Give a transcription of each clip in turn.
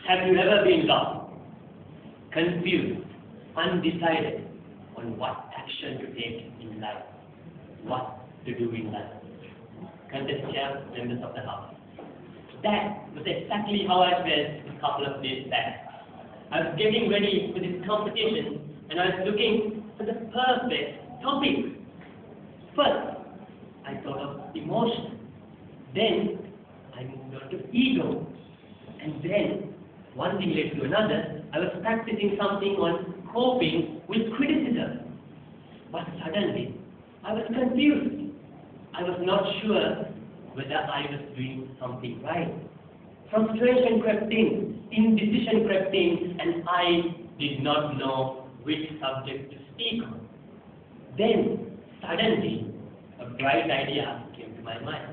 Have you ever been lost, confused, undecided on what action to take in life, what to do in life? Contestants, members of the House. That was exactly how I felt a couple of days back. I was getting ready for this competition and I was looking for the perfect topic. First, I thought of emotion. Then, I moved on to ego. And then, one thing led to another. I was practicing something on coping with criticism. But suddenly, I was confused. I was not sure whether I was doing something right. Frustration crept in, indecision crept in, and I did not know which subject to speak on. Then, suddenly, a bright idea came to my mind.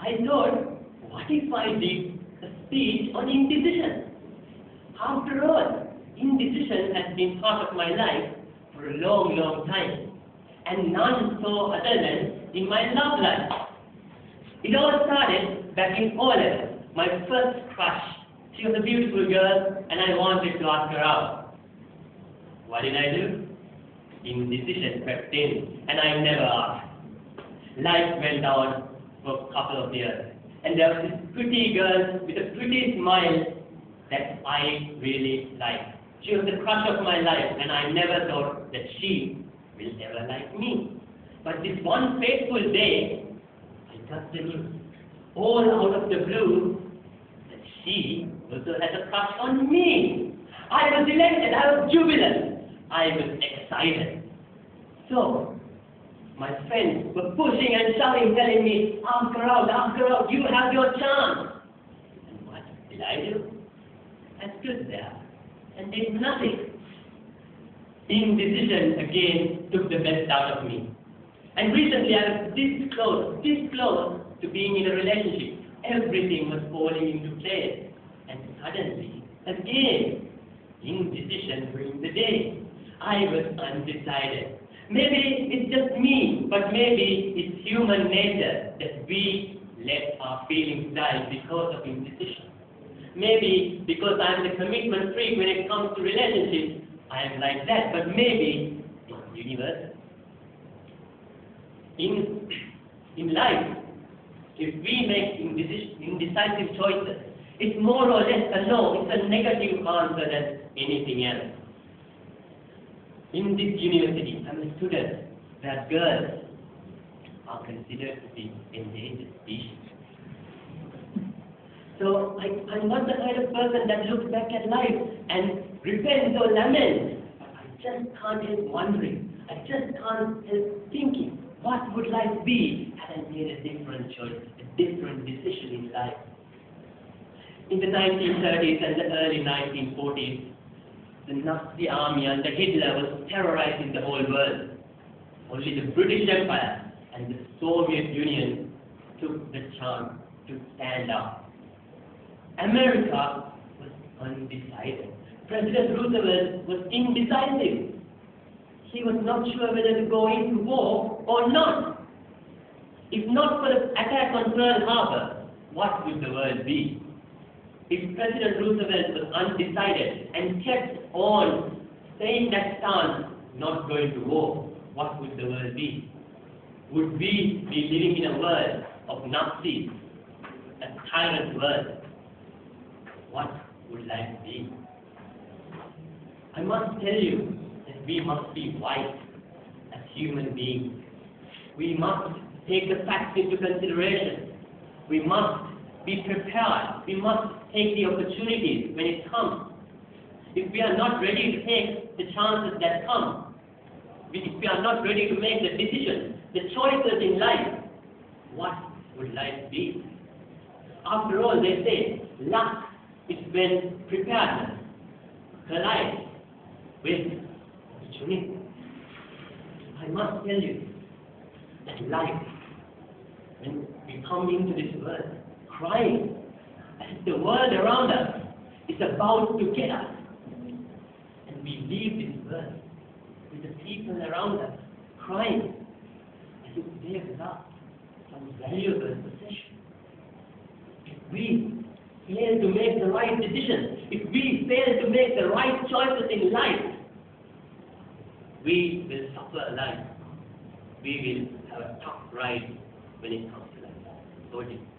I thought, what if I did a speech on indecision? After all, indecision has been part of my life for a long, long time, and none so other than in my love life. It all started back in O-level. My first crush. She was a beautiful girl, and I wanted to ask her out. What did I do? Indecision crept in, and I never asked. Life went on for a couple of years, and there was this pretty girl with a pretty smile that I really liked. She was the crush of my life, and I never thought that she will ever like me. But this one fateful day, I got the news, all out of the blue, that she also had a crush on me. I was elated, I was jubilant, I was excited. So, my friends were pushing and shoving, telling me, ask her out, you have your chance. And what did I do? I stood there and did nothing. Indecision again took the best out of me. And recently I was this close to being in a relationship. Everything was falling into place. And suddenly, again, indecision ruined the day. I was undecided. Maybe it's just me, but maybe it's human nature that we let our feelings die because of indecision. Maybe because I'm the commitment freak when it comes to relationships, I am like that, but maybe it's universal. In life, if we make indecisive choices, it's more or less a no, it's a negative answer than anything else. In this university, I'm a student where girls are considered to be endangered species. So I'm not the kind of person that looks back at life and repents or laments. I just can't help wondering. I just can't help thinking, what would life be had I made a different choice, a different decision in life? In the 1930s and the early 1940s, the Nazi army under Hitler was terrorizing the whole world. Only the British Empire and the Soviet Union took the chance to stand up. America was undecided. President Roosevelt was indecisive. He was not sure whether to go into war or not. If not for the attack on Pearl Harbor, what would the world be? If President Roosevelt was undecided and kept on saying that stance, not going to war, what would the world be? Would we be living in a world of Nazis, a tyrant world? What would life be? I must tell you that we must be wise as human beings. We must take the facts into consideration. We must be prepared. We must take the opportunities when it comes. If we are not ready to take the chances that come, if we are not ready to make the decisions, the choices in life, what would life be? After all, they say, luck is when preparedness collides with opportunity. I must tell you that life, when we come into this world, crying as the world around us is about to get us, and we leave this world with the people around us crying as if they've lost some valuable possession. If we fail to make the right decision, the right choices in life, we will suffer life. We will have a tough ride when it comes to life. Over to you.